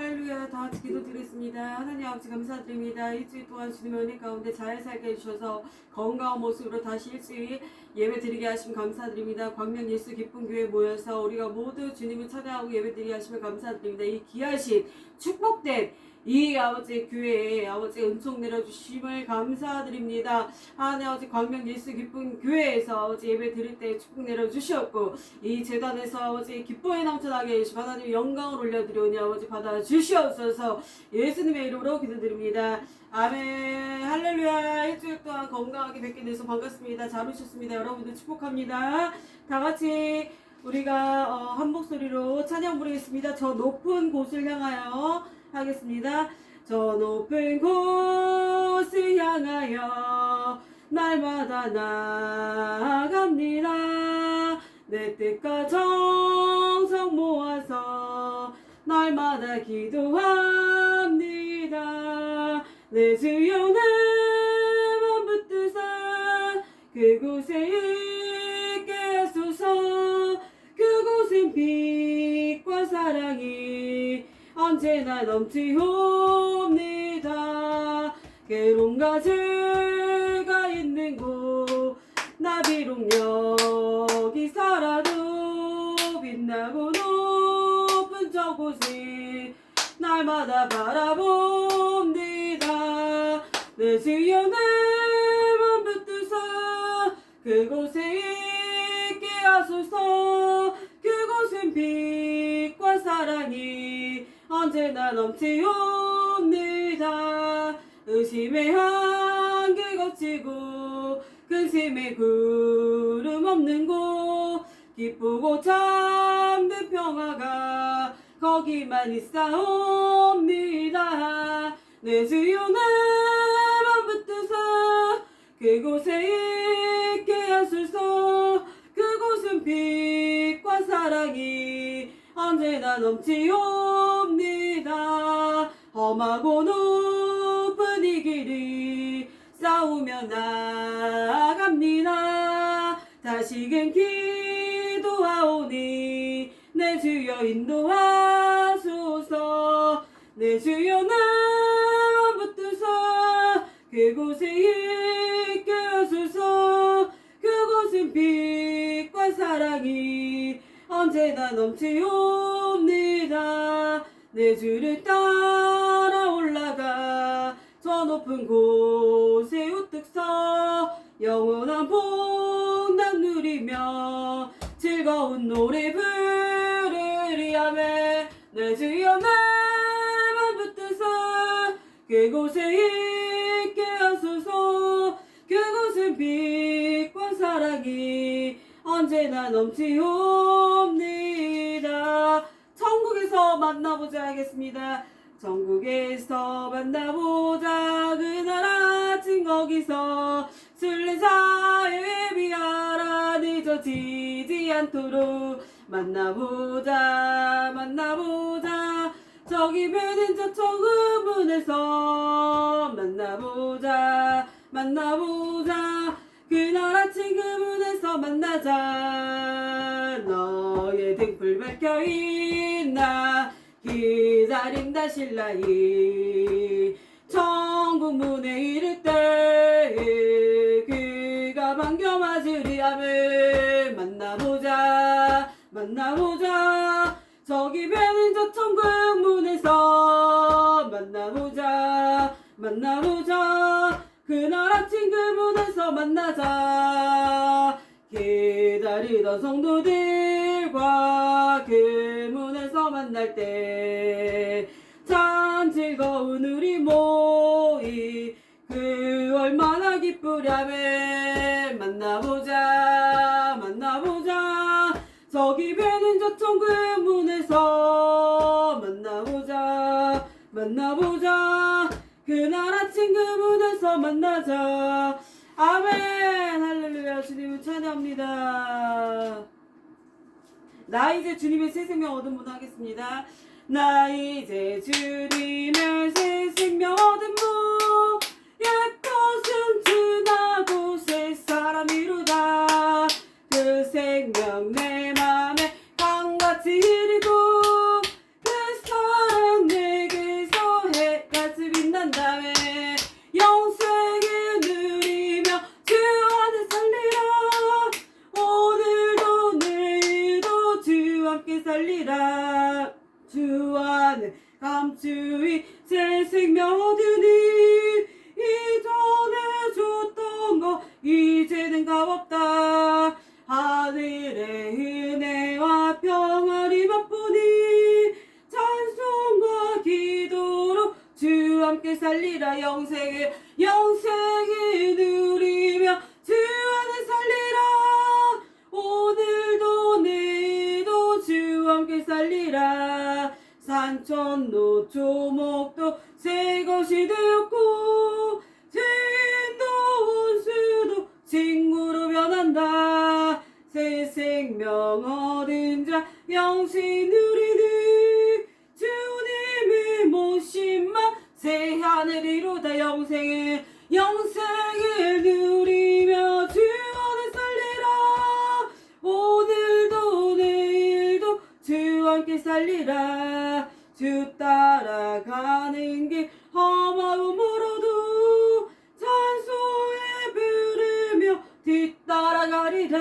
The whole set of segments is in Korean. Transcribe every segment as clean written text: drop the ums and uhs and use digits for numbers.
할렐루야. 다 같이 기도드리겠습니다. 하나님 아버지 감사드립니다. 일주일 동안 주님의 은혜 가운데 잘 살게 해주셔서 건강한 모습으로 다시 일주일 예배 드리게 하시면 감사드립니다. 광명 예수 기쁜 교회 모여서 우리가 모두 주님을 찬양하고 예배 드리게 하시면 감사드립니다. 이 귀하신 축복된 이 아버지 교회에 아버지 은총 내려주심을 감사드립니다. 하나님 아버지 광명 예수 기쁜 교회에서 아버지 예배 드릴 때 축복 내려주셨고 이 재단에서 아버지 기쁨에 넘쳐나게 해주시고 하나님 영광을 올려드리오니 아버지 받아주시옵소서. 예수님의 이름으로 기도드립니다. 아멘. 할렐루야. 일주일 동안 건강하게 뵙게 돼서 반갑습니다. 잘 오셨습니다. 여러분들 축복합니다. 다같이 우리가 한 목소리로 찬양 부르겠습니다. 저 높은 곳을 향하여 하겠습니다. 저 높은 곳을 향하여 날마다 나아갑니다. 내 뜻과 정성 모아서 날마다 기도합니다. 내 주여 내 맘 붙드사 그곳에 있게 하소서. 그곳은 빛과 사랑이 언제나 넘치옵니다. 괴로움과 죄가 있는 곳 나 비록 여기 살아도 빛나고 높은 저곳을 날마다 바라봅니다. 내 주여 내 맘 붙드사 그곳에 있게 하소서. 그곳은 빛과 사랑이 언제나 넘치옵니다. 의심의 한계 거치고 근심의 구름 없는 곳 기쁘고 참된 평화가 거기만 있사옵니다. 내 주여 내 맘 붙드사 그곳에 있게 하소서. 그곳은 빛과 사랑이 언제나 넘치옵니다. 험하고 높은 이 길을 싸우며 나아갑니다. 다시금 기도하오니 내 주여 인도하소서. 내 주여 내 맘 붙드사 그곳에 있게 하소서. 그곳은 빛과 사랑이 언제나 넘치옵니다. 내 주를 따라 올라가 저 높은 곳에 우뚝 서 영원한 복난 누리며 즐거운 노래 부르리. 아멘. 내 주여 내 맘 붙드사 그곳에 있게 하소서. 그곳은 빛과 사랑이 언제나 넘치옵니다. 천국에서 만나보자 하겠습니다. 천국에서 만나보자. 그날 아침 거기서 순례자의 비하라 늦어지지 않도록 만나보자. 만나보자. 저기 뵈는 저 천국문에서 만나보자. 만나보자. 그날 아침 그 문에서 만나자. 너의 등불 밝혀있나 기다린다 신랑이 천국 문에 이를 때 그가 반겨 맞으리. 아멘. 만나보자. 만나보자. 저기 뵈는 저 천국 문에서 만나보자. 만나보자. 그날 아침 그 문에서 만나자. 기다리던 성도들과 그 문에서 만날 때 참 즐거운 우리 모이 그 얼마나 기쁘랴매. 만나보자. 만나보자. 저기 뵈는 저 천국 문에서 만나보자. 만나보자. 그날 아침 그 문에서 만나자. 아멘. 할렐루야. 주님을 찬양합니다. 나 이제 주님의 새 생명 얻은 분 하겠습니다. 나 이제 주님의 새 생명 얻은 분 옛것은 지나고 새 사람이로다. 그 생명 내 맘에 강같이 흐르고 그 사랑 내 주 안에 감추이 새 생명 얻으니 이전에 줬던 거 이제는 값없다. 하늘의 은혜와 평안이 맛보니 찬송과 기도로 주 함께 살리라. 영생을 누리며 주 안에 살리라. 오늘도 내일도 주 함께 살리라. 산천 노초 목도 새 것이 되었고 죄인도 원수도 친구로 변한다. 새 생명 얻은 자 영생 누리는 주님의 모심만 새 하늘 이루다. 영생을 누리며 주 안에 살리라. 오늘도 내일도 주 함께 살리라. 주 따라가는 길 험하고 멀어도 찬송에 부르며 뒤따라가리라.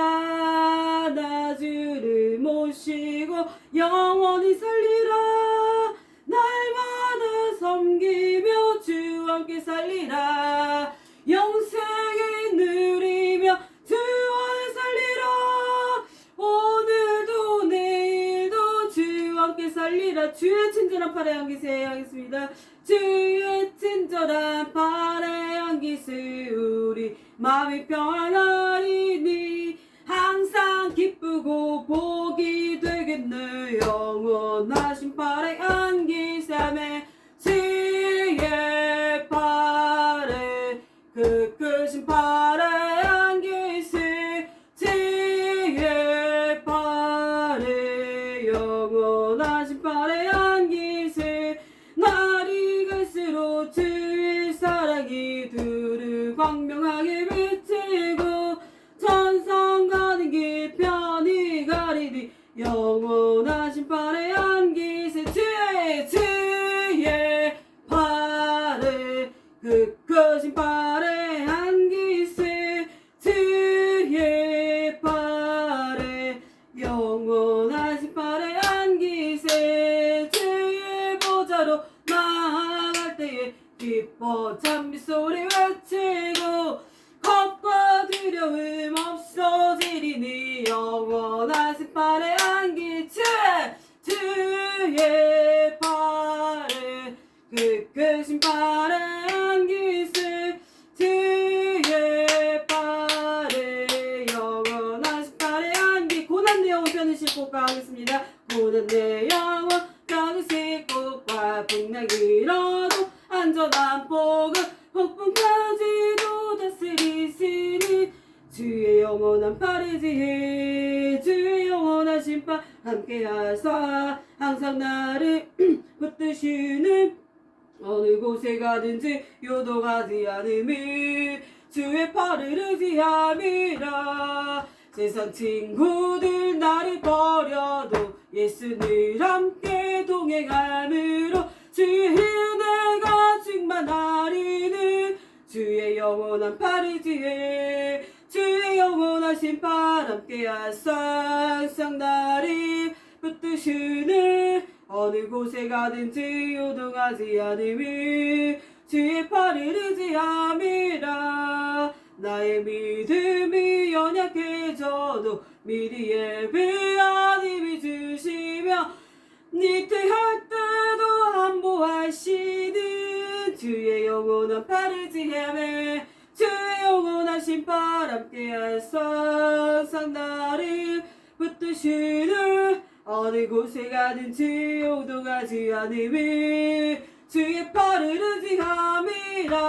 나 주를 모시고 영원히 살리라. 날마다 섬기며 주 함께 살리라. 영생을 누리며 주 안에 살리라. 오늘도 내일도 주 함께 살리라. 주의 친절한 팔에 안기세 하겠습니다. 주의 친절한 팔에 안기세 우리 마음이 평안하리니 항상 기쁘고 복이 되겠네. 영원하신 팔에 안기세매 주의 팔에 그 크신 팔에 안기세 주의 팔에 영원하신 팔에 안기세. 날이 갈수록 주의 사랑이 두루 광명하게 비치고 천상 가는 길 편히 가리니 영원하신 팔에 안기세 주의 팔에 그 크신 팔에 안기세 주의 팔에 영원하신 팔에 안기세. 주의 보좌로 나아갈 때에 기뻐 찬미소리 외치고 겁과 두려움 없어지리니 영원하신 팔에 안기세 주의 팔에 그 크신 팔에 안기세 주의 팔에 영원하신 팔에 안기. 고난 내 영혼 편히 싣고 가겠습니다. 고난 내 영혼 편히 싣고 가. 풍랑이라도 안전한 복음 폭풍까지도 다스리시니 주의 영원한 팔의 지혜 주의 영원한 심판 함께하사 항상 나를 붙드시는 어느 곳에 가든지 요동하지 않음이 주의 팔을 의지함이라. 세상 친구들 나를 버려도 예수를 함께 동행함으로 주의 은혜가 충만하리는 주의 영원한 팔의 지혜 주의 영원한 심판 함께하사 항상 나를 붙드시는 어느 곳에 가든지 요동하지 않음이 주의 팔을 의지함이라. 나의 믿음이 연약해져도 미리 예배한 힘이 주시며 닉퇴할 때도 안보하시는 주의 영원한 팔을 지혜매 주의 영원한 심판 함께하사 항상 나를 붙드시는 어느 곳에 가든지 요동하지 않음이 주의 팔을 의지함이라.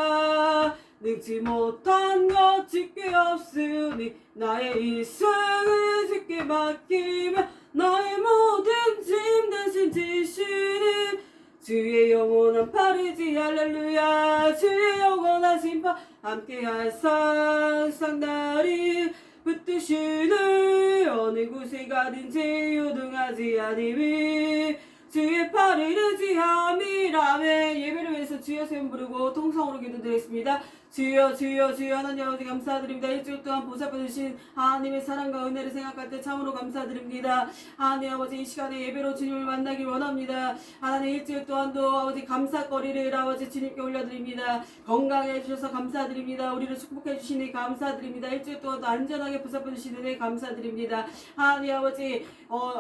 늙지 못한 것 짓게 없으니 나의 일생을 주께 맡기며 나의 모든 짐 대신 지시는 주의 영원한 팔이지 할렐루야. 주의 영원한 심판 함께하사 항상 나를 붙드시는 어느 곳에 가든지 요동하지 않음이 주의 팔을 의지함이라며. 예배를 위해서 주여 세움 부르고 통성으로 기도드리겠습니다. 주여 주여 주여 하나님 아버지 감사드립니다. 일주일 동안 보살펴주신 하나님의 사랑과 은혜를 생각할 때 참으로 감사드립니다. 하나님 아버지 이 시간에 예배로 주님을 만나길 원합니다. 하나님 일주일 동안도 아버지 감사거리를 아버지 주님께 올려드립니다. 건강해 주셔서 감사드립니다. 우리를 축복해 주시니 감사드립니다. 일주일 동안도 안전하게 보살펴주시는 감사드립니다. 하나님 아버지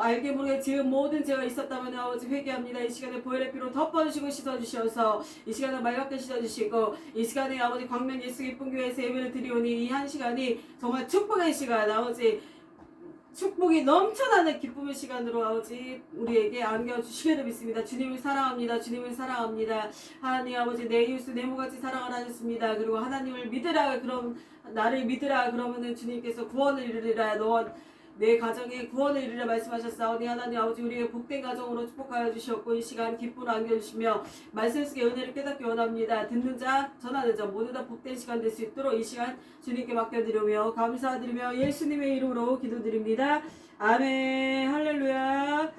알게 모르게 지은 모든 죄가 있었다면 아버지 회개합니다. 이 시간에 보혈의 피로 덮어주시고 씻어주셔서 이 시간에 맑게 씻어주시고 이 시간에 아버지 광명 예수 기쁜 교회에서 예배를 드리오니 이 한 시간이 정말 축복의 시간 아버지 축복이 넘쳐나는 기쁨의 시간으로 아버지 우리에게 안겨주시기를 믿습니다. 주님을 사랑합니다. 주님을 사랑합니다. 하나님 아버지 내 이웃을 내 몸같이 사랑을 하셨습니다. 그리고 하나님을 믿으라 그럼 나를 믿으라 그러면은 주님께서 구원을 이루리라 너 내 가정에 구원을 이루려 말씀하셨사오니 하나님 아버지 우리의 복된 가정으로 축복하여 주시옵고 이 시간 기쁨을 안겨주시며 말씀 속의 은혜를 깨닫기 원합니다. 듣는 자 전하는 자 모두 다 복된 시간 될 수 있도록 이 시간 주님께 맡겨드리며 감사드리며 예수님의 이름으로 기도드립니다. 아멘. 할렐루야.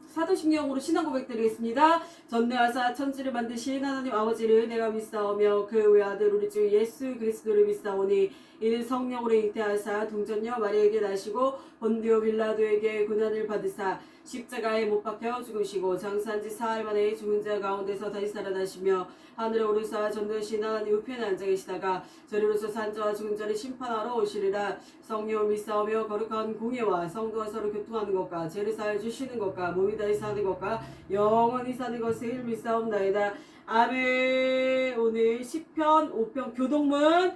사도신경으로 신앙 고백 드리겠습니다. 전능하사 천지를 만드신 하나님 아버지를 내가 믿사오며 그 외아들 우리 주 예수 그리스도를 믿사오니 이는 성령으로 잉태하사 동전녀 마리아에게 나시고 본디오 빌라도에게 고난을 받으사 십자가에 못 박혀 죽으시고 장사한 지 사흘 만에 죽은 자 가운데서 다시 살아나시며 하늘에 오르사 전능하신 하나님 우편에 앉아 계시다가 저리로서 산 자와 죽은 자를 심판하러 오시리라. 성령을 믿사오며 거룩한 공예와 성도와 서로 교통하는 것과 죄를 사하여 주시는 것과 몸이 다시 사는 것과 영원히 사는 것을 믿사옵나이다. 아멘. 오늘 시편 5편 교동문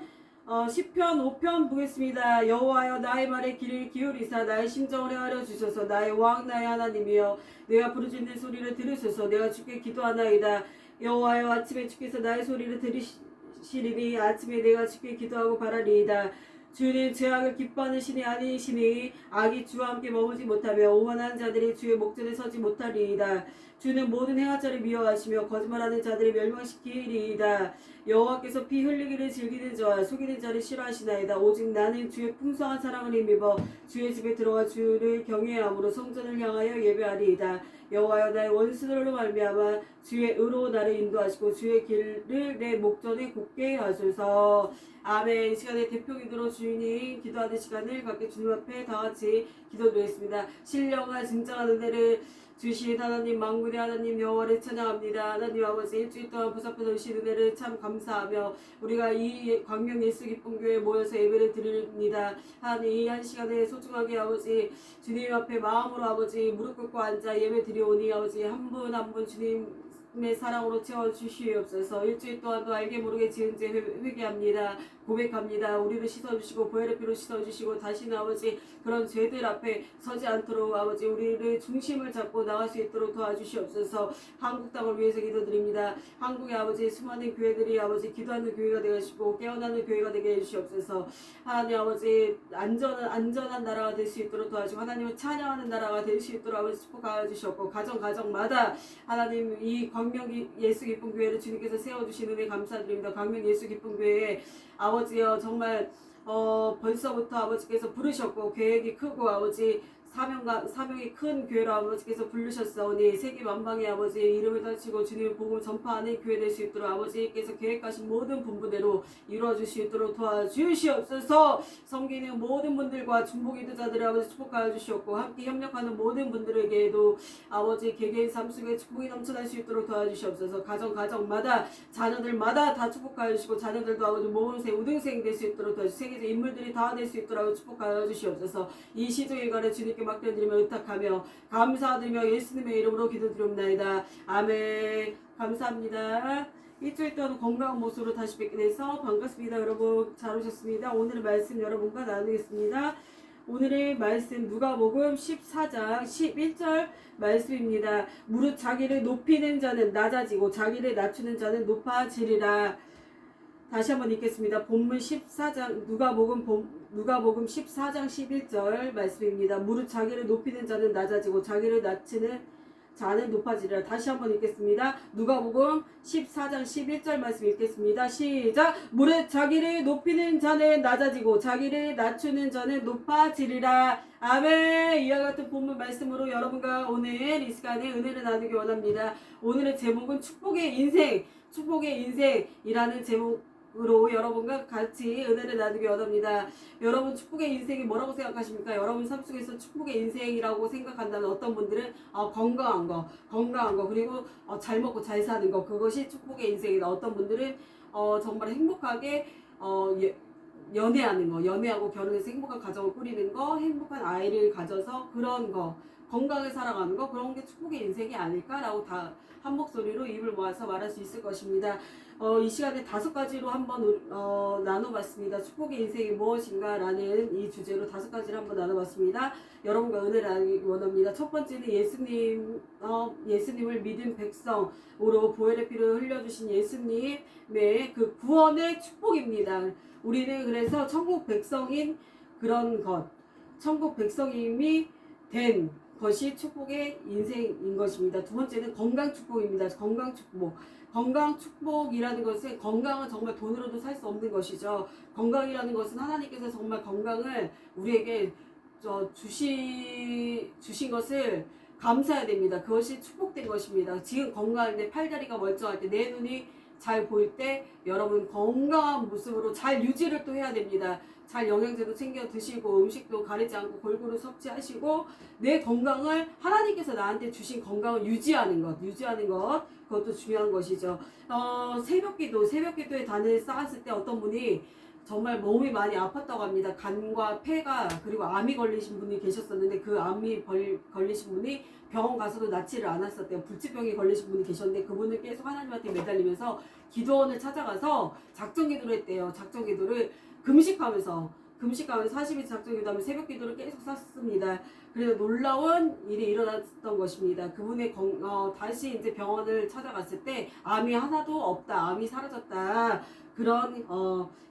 시편 5편 보겠습니다. 여호와여 나의 말에 귀를 기울이사 나의 심정을 헤아려 주소서. 나의 왕 나의 하나님이여 내가 부르짖는 소리를 들으소서. 내가 주께 기도하나이다. 여호와여 아침에 주께서 나의 소리를 들으시리니 아침에 내가 주께 기도하고 바라리이다. 주는 죄악을 기뻐하는 신이 아니시니 악이 주와 함께 머무지 못하며 오만한 자들이 주의 목전에 서지 못하리이다. 주는 모든 행하자를 미워하시며 거짓말하는 자들을 멸망시키리이다. 여호와께서 피 흘리기를 즐기는 자와 속이는 자를 싫어하시나이다. 오직 나는 주의 풍성한 사랑을 힘입어 주의 집에 들어가 주를 경외함으로 성전을 향하여 예배하리이다. 여호와여 나의 원수들로 말미암아 주의 의로 나를 인도하시고 주의 길을 내 목전에 곱게 하소서. 아멘. 이 시간에 대표 기도로 주인이 기도하는 시간을 갖게 주님 앞에 다같이 기도드리겠습니다. 신령과 진정한 은혜를 주신 하나님 만군의 하나님 여호와를 찬양합니다. 하나님 아버지 일주일 동안 보살펴 주신 은혜를 참 감사하며 우리가 이 광명 예수 기쁜 교회에 모여서 예배를 드립니다. 하나님 이 한 시간에 소중하게 아버지 주님 앞에 마음으로 아버지 무릎 꿇고 앉아 예배 드리오니 아버지 한 분 한 분 주님의 사랑으로 채워주시옵소서. 일주일 동안도 알게 모르게 지은 죄 회개합니다. 고백합니다. 우리를 씻어주시고 보혈의 피로 씻어주시고 다시는 아버지 그런 죄들 앞에 서지 않도록 아버지 우리를 중심을 잡고 나갈 수 있도록 도와주시옵소서. 한국 땅을 위해서 기도드립니다. 한국의 아버지 수많은 교회들이 아버지 기도하는 교회가 되시고 깨어나는 교회가 되게 해주시옵소서. 하나님 아버지 안전한 나라가 될 수 있도록 도와주시고 하나님을 찬양하는 나라가 될 수 있도록 아버지 축복하여 주시옵고 가정마다 하나님 이 광명 예수 기쁜 교회를 주님께서 세워주시는 데 감사드립니다. 광명 예수 기쁜 교회에 아버지여 정말 벌써부터 아버지께서 부르셨고 계획이 크고 아버지 사명이 큰 교회로 아버지께서 부르셨사오니 세계 만방의 아버지 이름을 다치고 주님의 복음을 전파하는 교회 될 수 있도록 아버지께서 계획하신 모든 분부대로 이루어질 수 있도록 도와주시옵소서. 섬기는 모든 분들과 중보기도자들을 아버지 축복하여 주시옵고 함께 협력하는 모든 분들에게도 아버지 개개인 삶 속에 축복이 넘쳐날 수 있도록 도와주시옵소서. 가정마다 자녀들마다 다 축복하여 주시고 자녀들도 아버지 모범생 우등생 될 수 있도록 도와주시고 세계적 인물들이 다 될 수 있도록 축복하여 주시옵소서. 이 시종일관을 주님께 맡겨드리며 의탁하며 감사드리며 예수님의 이름으로 기도드립니다. 아멘. 감사합니다. 일주일 동안 건강한 모습으로 다시 뵙게 돼서 반갑습니다. 여러분 잘 오셨습니다. 오늘의 말씀 여러분과 나누겠습니다. 오늘의 말씀 누가복음 14장 11절 말씀입니다. 무릇 자기를 높이는 자는 낮아지고 자기를 낮추는 자는 높아지리라. 다시 한번 읽겠습니다. 본문 14장 누가복음 14장 11절 말씀입니다. 무릇 자기를 높이는 자는 낮아지고 자기를 낮추는 자는 높아지리라. 다시 한번 읽겠습니다. 누가복음 14장 11절 말씀 읽겠습니다. 시작. 무릇 자기를 높이는 자는 낮아지고 자기를 낮추는 자는 높아지리라. 아멘. 이와 같은 본문 말씀으로 여러분과 오늘 이 시간에 은혜를 나누기 원합니다. 오늘의 제목은 축복의 인생이라는 제목으로 여러분과 같이 은혜를 나누기 원합니다. 여러분 축복의 인생이 뭐라고 생각하십니까? 여러분 삶 속에서 축복의 인생이라고 생각한다면 어떤 분들은 건강한 거 그리고 잘 먹고 잘 사는 거, 그것이 축복의 인생이다. 어떤 분들은 정말 행복하게 연애하는 거, 연애하고 결혼해서 행복한 가정을 꾸리는 거, 행복한 아이를 가져서 그런 거, 건강하게 살아가는 거, 그런 게 축복의 인생이 아닐까라고 다 한 목소리로 입을 모아서 말할 수 있을 것입니다. 이 시간에 5가지로 한번 나눠봤습니다. 축복의 인생이 무엇인가 라는 이 주제로 5가지를 한번 나눠봤습니다. 여러분과 은혜를 나누기 원합니다. 첫 번째는 예수님을 믿은 백성으로 보혈의 피를 흘려주신 예수님의 그 구원의 축복입니다. 우리는 그래서 천국 백성인 그런 것, 천국 백성임이 된 것이 축복의 인생인 것입니다. 두 번째는 건강 축복입니다. 건강 축복. 건강 축복이라는 것은, 건강은 정말 돈으로도 살 수 없는 것이죠. 건강이라는 것은 하나님께서 정말 건강을 우리에게 주신 것을 감사해야 됩니다. 그것이 축복된 것입니다. 지금 건강한데 팔다리가 멀쩡할 때, 내 눈이 잘 보일 때 여러분 건강한 모습으로 잘 유지를 또 해야 됩니다. 잘 영양제도 챙겨 드시고 음식도 가리지 않고 골고루 섭취하시고 내 건강을, 하나님께서 나한테 주신 건강을 유지하는 것 그것도 중요한 것이죠. 새벽기도에 단을 쌓았을 때 어떤 분이 정말 몸이 많이 아팠다고 합니다. 간과 폐가, 그리고 암이 걸리신 분이 계셨었는데 그 암이 걸리신 분이 병원 가서도 낫지를 않았었대요. 불치병이 걸리신 분이 계셨는데 그분은 계속 하나님한테 매달리면서 기도원을 찾아가서 작정기도를 했대요. 작정기도를 금식하면서 40일 작정기도하면 새벽기도를 계속 샀습니다. 그래서 놀라운 일이 일어났던 것입니다. 그분의 다시 이제 병원을 찾아갔을 때 암이 하나도 없다, 암이 사라졌다, 그런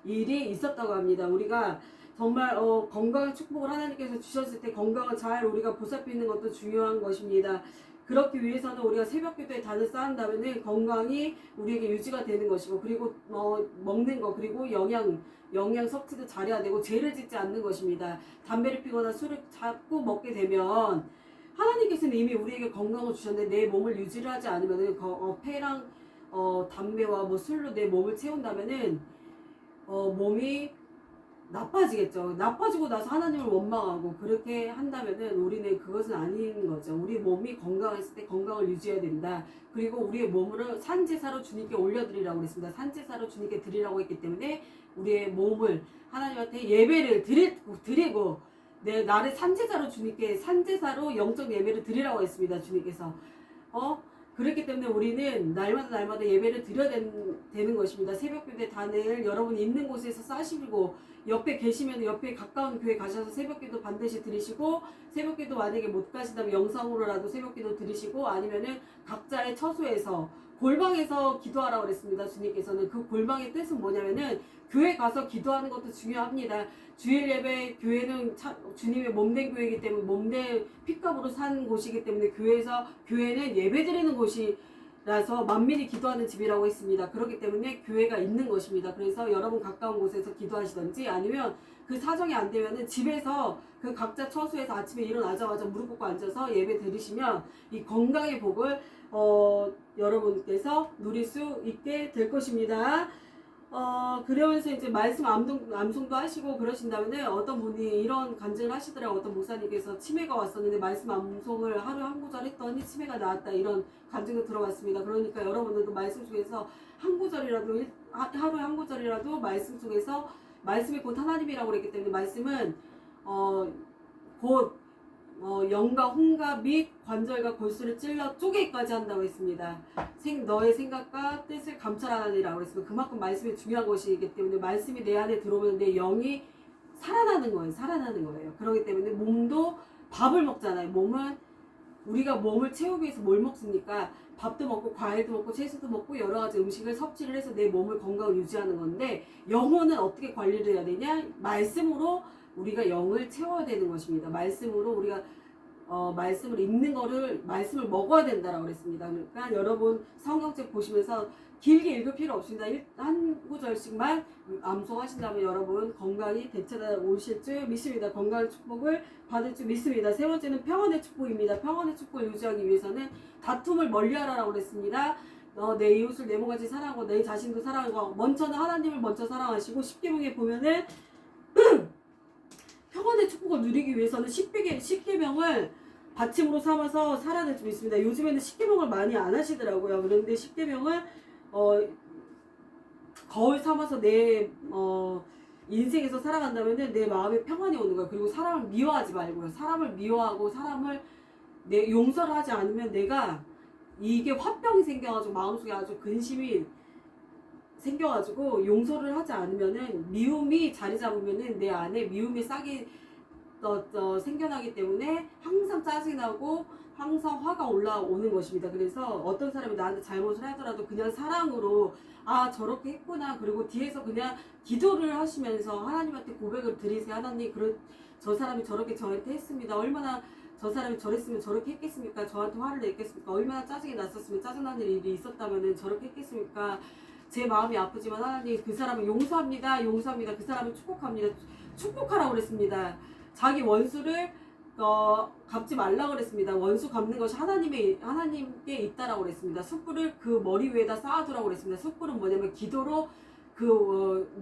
일이 있었다고 합니다. 우리가 정말 건강의 축복을 하나님께서 주셨을 때 건강을 잘 우리가 보살피는 것도 중요한 것입니다. 그렇기 위해서는 우리가 새벽기도에 단을 쌓는다면 건강이 우리에게 유지가 되는 것이고, 그리고 먹는 거, 그리고 영양 섭취도 잘해야 되고, 죄를 짓지 않는 것입니다. 담배를 피거나 술을 자꾸 먹게 되면 하나님께서는 이미 우리에게 건강을 주셨는데 내 몸을 유지를 하지 않으면 폐랑 담배와 술로 내 몸을 채운다면은 몸이 나빠지겠죠. 나빠지고 나서 하나님을 원망하고 그렇게 한다면은 우리는 그것은 아닌 거죠. 우리 몸이 건강했을 때 건강을 유지해야 된다. 그리고 우리의 몸을 산제사로 주님께 올려드리라고 그랬습니다. 산제사로 주님께 드리라고 했기 때문에 우리의 몸을 하나님한테 예배를 드리고 나를 산제사로 주님께, 산제사로 영적 예배를 드리라고 했습니다. 주님께서 그렇기 때문에 우리는 날마다 예배를 드려야 되는 것입니다. 새벽기도의 단을 여러분 있는 곳에서 쌓으시고, 옆에 계시면 옆에 가까운 교회 가셔서 새벽기도 반드시 드리시고, 새벽기도 만약에 못 가신다면 영상으로라도 새벽기도 드리시고, 아니면은 각자의 처소에서 골방에서 기도하라고 그랬습니다. 주님께서는 그 골방의 뜻은 뭐냐면은 교회 가서 기도하는 것도 중요합니다. 주일 예배, 교회는 주님의 몸된 교회이기 때문에, 몸된 핏값으로 산 곳이기 때문에 교회는 예배드리는 곳이라서 만민이 기도하는 집이라고 했습니다. 그렇기 때문에 교회가 있는 것입니다. 그래서 여러분 가까운 곳에서 기도하시던지, 아니면 그 사정이 안 되면은 집에서 그 각자 처소에서 아침에 일어나자마자 무릎 꿇고 앉아서 예배 드리시면 이 건강의 복을 여러분께서 누릴 수 있게 될 것입니다. 그러면서 이제 말씀 암송도 하시고 그러신다면은, 어떤 분이 이런 간증을 하시더라고요. 어떤 목사님께서 치매가 왔었는데 말씀 암송을 하루에 한 구절 했더니 치매가 나았다, 이런 간증도 들어봤습니다. 그러니까 여러분들도 말씀 속에서 한 구절이라도, 하루에 한 구절이라도 말씀 속에서, 말씀이 곧 하나님이라고 그랬기 때문에 말씀은 곧 영과 홍과 및 관절과 골수를 찔러 쪼개기까지 한다고 했습니다. 너의 생각과 뜻을 감찰하느니라고 했습니다. 그만큼 말씀이 중요한 것이기 때문에 말씀이 내 안에 들어오면 내 영이 살아나는 거예요. 그렇기 때문에 몸도 밥을 먹잖아요. 우리가 몸을 채우기 위해서 뭘 먹습니까? 밥도 먹고 과일도 먹고 채소도 먹고 여러 가지 음식을 섭취를 해서 내 몸을 건강을 유지하는 건데, 영혼은 어떻게 관리를 해야 되냐? 말씀으로 우리가 영을 채워야 되는 것입니다. 말씀으로 우리가 말씀을 읽는 거를 말씀을 먹어야 된다라고 그랬습니다. 그러니까 여러분 성경책 보시면서 길게 읽을 필요 없습니다. 한 구절씩만 암송하신다면 여러분 건강이 되찾아오실 줄 믿습니다. 건강의 축복을 받을 줄 믿습니다. 세 번째는 평안의 축복입니다. 평안의 축복을 유지하기 위해서는 다툼을 멀리하라고 그랬습니다. 내 이웃을 내 몸같이 사랑하고 내 자신도 사랑하고 먼저는 하나님을 먼저 사랑하시고 십계명에 보면은 평안의 축복을 누리기 위해서는 십계명을 받침으로 삼아서 살아야 될 줄 믿습니다. 요즘에는 십계명을 많이 안 하시더라고요. 그런데 십계명을 거울 삼아서 내 인생에서 살아간다면은 내 마음에 평안이 오는 거예요. 그리고 사람을 미워하지 말고요. 사람을 미워하고 사람을 용서를 하지 않으면 내가 이게 화병이 생겨가지고 마음속에 아주 근심이 생겨가지고 용서를 하지 않으면은 미움이 자리 잡으면은 내 안에 미움이 싹이 생겨나기 때문에 항상 짜증이 나고 항상 화가 올라오는 것입니다. 그래서 어떤 사람이 나한테 잘못을 하더라도 그냥 사랑으로 아 저렇게 했구나, 그리고 뒤에서 그냥 기도를 하시면서 하나님한테 고백을 드리세요. 하나님 저 사람이 저렇게 저한테 했습니다. 얼마나 저 사람이 저랬으면 저렇게 했겠습니까? 저한테 화를 냈겠습니까? 얼마나 짜증이 났었으면 짜증나는 일이 있었다면 저렇게 했겠습니까? 제 마음이 아프지만 하나님 그 사람을 용서합니다. 그 사람을 축복합니다. 축복하라고 그랬습니다. 자기 원수를 갚지 말라고 그랬습니다. 원수 갚는 것이 하나님께 있다라고 그랬습니다. 숯불을 그 머리 위에다 쌓아두라고 그랬습니다. 숯불은 뭐냐면 기도로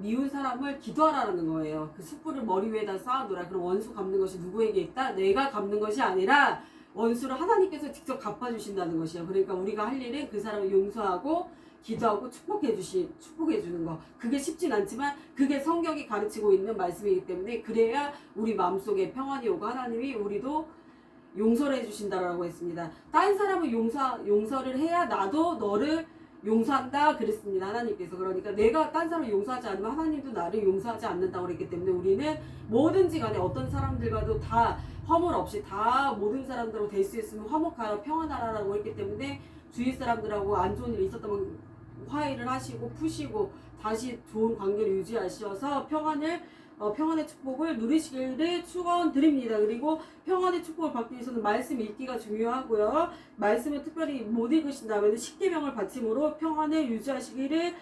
미운 사람을 기도하라는 거예요. 그 숯불을 머리 위에다 쌓아두라. 그럼 원수 갚는 것이 누구에게 있다? 내가 갚는 것이 아니라 원수를 하나님께서 직접 갚아주신다는 것이에요. 그러니까 우리가 할 일은 그 사람을 용서하고 기도하고 축복해 주는 거. 그게 쉽진 않지만 그게 성경이 가르치고 있는 말씀이기 때문에 그래야 우리 마음속에 평안이 오고 하나님이 우리도 용서를 해주신다라고 했습니다. 다른 사람을 용서를 해야 나도 너를 용서한다 그랬습니다. 하나님께서. 그러니까 내가 딴 사람을 용서하지 않으면 하나님도 나를 용서하지 않는다고 그랬기 때문에 우리는 뭐든지 간에 어떤 사람들과도 다 허물 없이 다 모든 사람들하고 될 수 있으면 화목하라 평안하라라고 했기 때문에 주위 사람들하고 안 좋은 일이 있었다면 화해를 하시고 푸시고 다시 좋은 관계를 유지하셔서 평안의 축복을 누리시기를 축원드립니다. 그리고 평안의 축복을 받기 위해서는 말씀 읽기가 중요하고요. 말씀을 특별히 못 읽으신다면 십계명을 받침으로 평안을 유지하시기를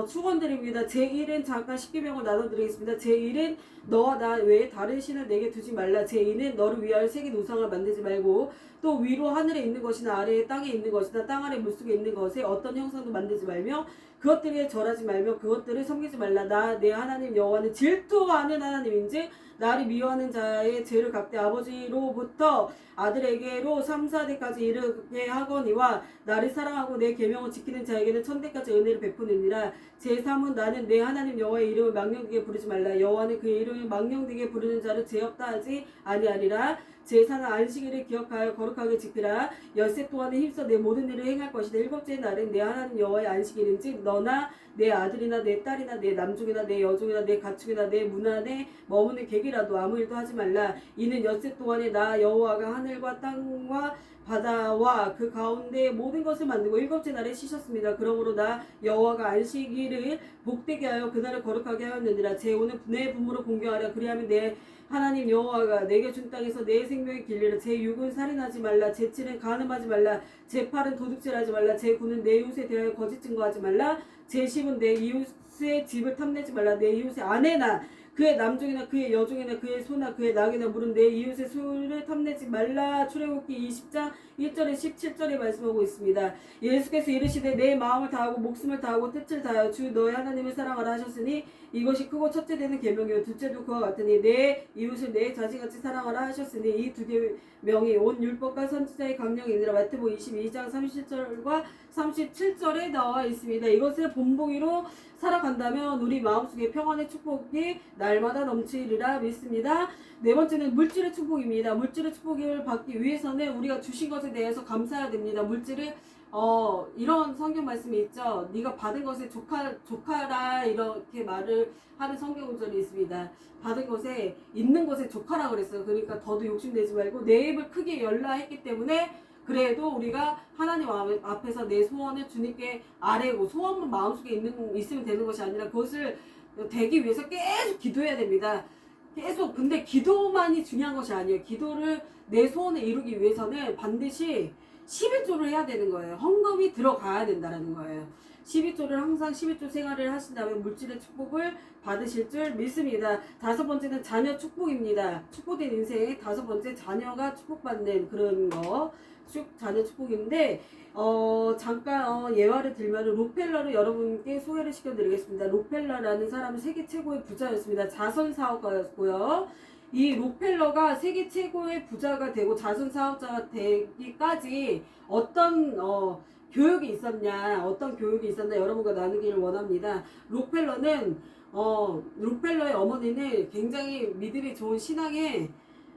축원드립니다. 제1은 잠깐 십계명을 나눠드리겠습니다. 제1은 너와 나 외에 다른 신을 내게 두지 말라. 제2는 너를 위하여 새긴 우상을 만들지 말고 또 위로 하늘에 있는 것이나 아래에 땅에 있는 것이나 땅 아래 물속에 있는 것에 어떤 형상도 만들지 말며 그것들에 절하지 말며 그것들을 섬기지 말라. 나 내 하나님 여호와는 질투하는 하나님인지 나를 미워하는 자의 죄를 갚되 아버지로부터 아들에게로 3, 4대까지 이르게 하거니와 나를 사랑하고 내 계명을 지키는 자에게는 천대까지 은혜를 베푸느니라. 제3은 나는 내 하나님 여호와의 이름을 망령되게 부르지 말라. 여호와는 그 이름을 망령되게 부르는 자를 죄 없다 하지 아니하리라. 제4는 안식일을 기억하여 거룩하게 지키라. 엿새 동안에 힘써 내 모든 일을 행할 것이다. 일곱째 날은 내 하나님 여호와의 안식일인지 너나 내 아들이나 내 딸이나 내 남종이나 내 여종이나 내 가축이나 내 문 안에 머무는 객이라도 아무 일도 하지 말라. 이는 엿새 동안에 나 여호와가 하늘과 땅과 바다와 그 가운데 모든 것을 만들고 일곱째 날에 쉬셨습니다. 그러므로 나 여호와가 안식일을 복되게 하여 그날을 거룩하게 하였느니라. 제5는 내 부모를 공경하라. 그리하면 내 하나님 여호와가 내게 준 땅에서 내 생명이 길리라. 제6은 살인하지 말라. 제7은 간음하지 말라. 제8은 도둑질하지 말라. 제9는 내 이웃에 대하여 거짓 증거하지 말라. 제10은 내 이웃의 집을 탐내지 말라. 내 이웃의 아내나 그의 남종이나 그의 여종이나 그의 소나 그의 낙이나 물은 내 이웃의 소를 탐내지 말라. 출애굽기 20장 1절에 17절에 말씀하고 있습니다. 예수께서 이르시되 내 마음을 다하고 목숨을 다하고 뜻을 다하여 주 너의 하나님을 사랑하라 하셨으니 이것이 크고 첫째 되는 계명이요 둘째도 그와 같으니 내 이웃을 내 자신같이 사랑하라 하셨으니 이 두 계명이 온 율법과 선지자의 강령이니라. 마태복음 22장 37절과 37절에 나와 있습니다. 이것을 본보기로 살아간다면 우리 마음속에 평안의 축복이 날마다 넘치리라 믿습니다. 네 번째는 물질의 축복입니다. 물질의 축복을 받기 위해서는 우리가 주신 것에 대해서 감사해야 됩니다. 물질을 이런 성경 말씀이 있죠. 네가 받은 것에 조카라 이렇게 말을 하는 성경 구절이 있습니다. 받은 것에 있는 것에 조카라 그랬어요. 그러니까 더도 욕심내지 말고 내 입을 크게 열라 했기 때문에 그래도 우리가 하나님 앞에서 내 소원을 주님께 아뢰고 소원만 마음속에 있으면 되는 것이 아니라 그것을 되기 위해서 계속 기도해야 됩니다. 계속 근데 기도만이 중요한 것이 아니에요. 기도를 내 소원을 이루기 위해서는 반드시 11조를 해야 되는 거예요. 헌금이 들어가야 된다는 거예요. 12조를 항상 11조 생활을 하신다면 물질의 축복을 받으실 줄 믿습니다. 다섯 번째는 자녀 축복입니다. 축복된 인생의 다섯 번째 자녀가 축복받는 그런 거. 자녀 축복인데 잠깐 예화를 들면 록펠러를 여러분께 소개를 시켜드리겠습니다. 록펠러라는 사람은 세계 최고의 부자였습니다. 자선 사업가였고요. 이 록펠러가 세계 최고의 부자가 되고 자선 사업자가 되기까지 어떤 교육이 있었냐, 어떤 교육이 있었나 여러분과 나누기를 원합니다. 록펠러의 어머니는 굉장히 믿음이 좋은 신앙의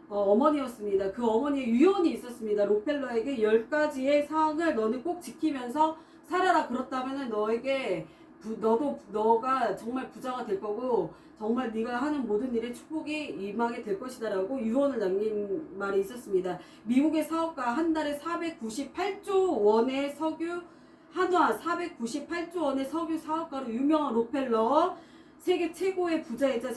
어머니였습니다. 그 어머니의 유언이 있었습니다. 록펠러에게 10가지의 사항을 너는 꼭 지키면서 살아라. 그렇다면 너에게 너가 정말 부자가 될 거고 정말 네가 하는 모든 일에 축복이 임하게 될 것이다 라고 유언을 남긴 말이 있었습니다. 미국의 사업가 한 달에 498조 원의 석유 한화 498조 원의 석유 사업가로 유명한 록펠러, 세계 최고의 부자이자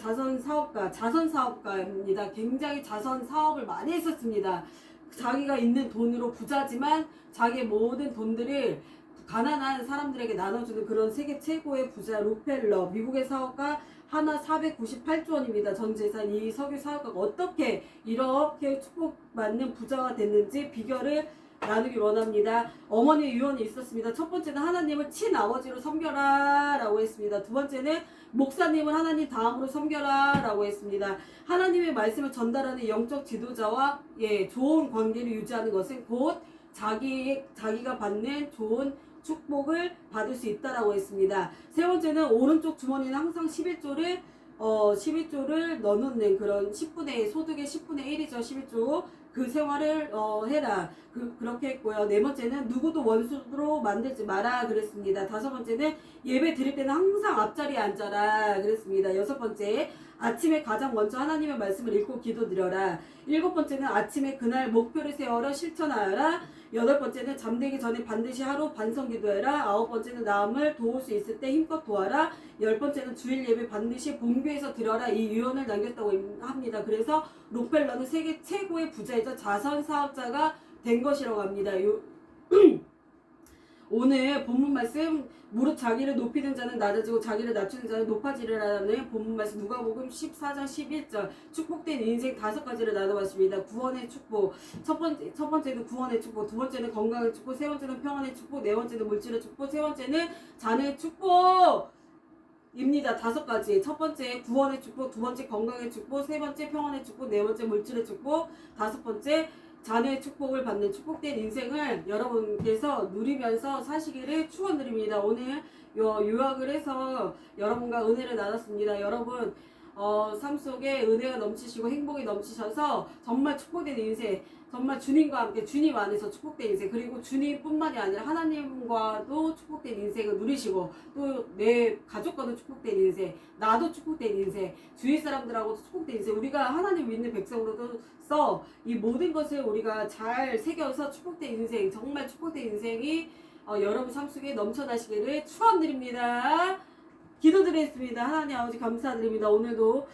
자선사업가입니다. 굉장히 자선 사업을 많이 했었습니다. 자기가 있는 돈으로 부자지만 자기의 모든 돈들을 가난한 사람들에게 나눠주는 그런 세계 최고의 부자 록펠러, 미국의 사업가 하나 498조 원입니다. 전 재산. 이 석유 사업가가 어떻게 이렇게 축복받는 부자가 됐는지 비결을 나누기 원합니다. 어머니의 유언이 있었습니다. 첫 번째는 하나님을 친아버지로 섬겨라 라고 했습니다. 두 번째는 목사님을 하나님 다음으로 섬겨라 라고 했습니다. 하나님의 말씀을 전달하는 영적 지도자와 좋은 관계를 유지하는 것은 곧 자기가 받는 좋은 축복을 받을 수 있다라고 했습니다. 세 번째는 오른쪽 주머니는 항상 11조를 넣어놓는 그런 10분의 소득의 10분의 1이죠. 11조. 그 생활을 해라. 그렇게 했고요. 네 번째는 누구도 원수로 만들지 마라 그랬습니다. 다섯 번째는 예배 드릴 때는 항상 앞자리에 앉아라 그랬습니다. 여섯 번째, 아침에 가장 먼저 하나님의 말씀을 읽고 기도드려라. 일곱 번째는 아침에 그날 목표를 세워라 실천하여라. 여덟 번째는 잠들기 전에 반드시 하루 반성 기도해라. 아홉 번째는 남을 도울 수 있을 때 힘껏 도와라. 열 번째는 주일 예배 반드시 본교에서 드려라. 이 유언을 남겼다고 합니다. 그래서 록펠러는 세계 최고의 부자이자 자선 사업자가 된 것이라고 합니다. 오늘 본문 말씀 무릇 자기를 높이는 자는 낮아지고 자기를 낮추는 자는 높아지리라는 본문 말씀 누가복음 14장 11절 축복된 인생 5가지를 나눠봤습니다. 구원의 축복. 첫 번째는 구원의 축복, 두 번째는 건강의 축복, 세 번째는 평안의 축복, 네 번째는 물질의 축복, 세 번째는 자녀의 축복. 입니다. 5가지. 첫 번째 구원의 축복, 두 번째 건강의 축복, 세 번째 평안의 축복, 네 번째 물질의 축복, 다섯 번째 자녀의 축복을 받는 축복된 인생을 여러분께서 누리면서 사시기를 축원드립니다. 오늘 요약을 해서 여러분과 은혜를 나눴습니다. 여러분 삶 속에 은혜가 넘치시고 행복이 넘치셔서 정말 축복된 인생, 정말 주님과 함께 주님 안에서 축복된 인생, 그리고 주님뿐만이 아니라 하나님과도 축복된 인생을 누리시고 또 내 가족과도 축복된 인생, 나도 축복된 인생, 주위 사람들하고도 축복된 인생, 우리가 하나님 믿는 백성으로서 이 모든 것을 우리가 잘 새겨서 축복된 인생, 정말 축복된 인생이 여러분 삶 속에 넘쳐나시기를 축원드립니다. 기도드리겠습니다. 하나님 아버지 감사드립니다. 오늘도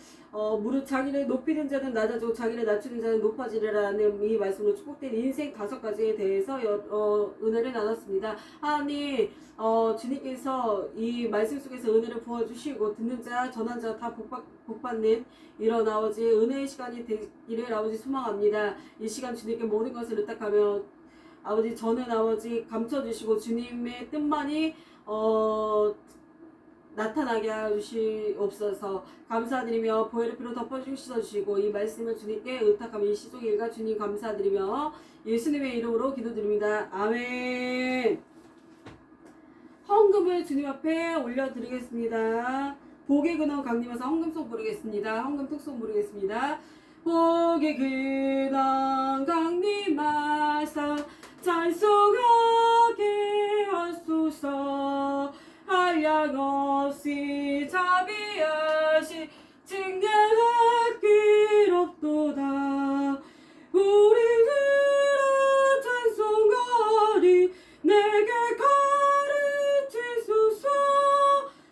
무릇 자기를 높이는 자는 낮아지고 자기를 낮추는 자는 높아지리라는 이 말씀으로 축복된 인생 5가지에 대해서 은혜를 나눴습니다. 하나님 주님께서 이 말씀 속에서 은혜를 부어주시고 듣는 자 전한 자 다 복받는 이런 아버지 은혜의 시간이 되기를 아버지 소망합니다. 이 시간 주님께 모든 것을 의탁하며 아버지 저는 아버지 감춰주시고 주님의 뜻만이 나타나게 하시옵소서. 감사드리며 보혈의 피로 덮어주시고 이 말씀을 주님께 의탁하며 이 시속 일과 주님 감사드리며 예수님의 이름으로 기도드립니다. 아멘. 헌금을 주님 앞에 올려드리겠습니다. 복의 근원 강림해서 헌금송 부르겠습니다. 헌금 특송 부르겠습니다. 복의 근원 강림하사 찬송하게 하소서. 한량없이 자비하시 증량한 기록도다. 우리들의 찬송거리 내게 가르치소서.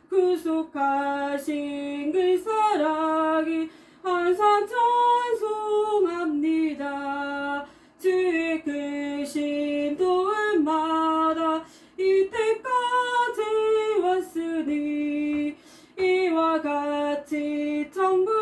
구속하신 그 사랑이 항상 찬송합니다. 주의 크신 도움마다 이때까지 왔으니 이와 같이 정부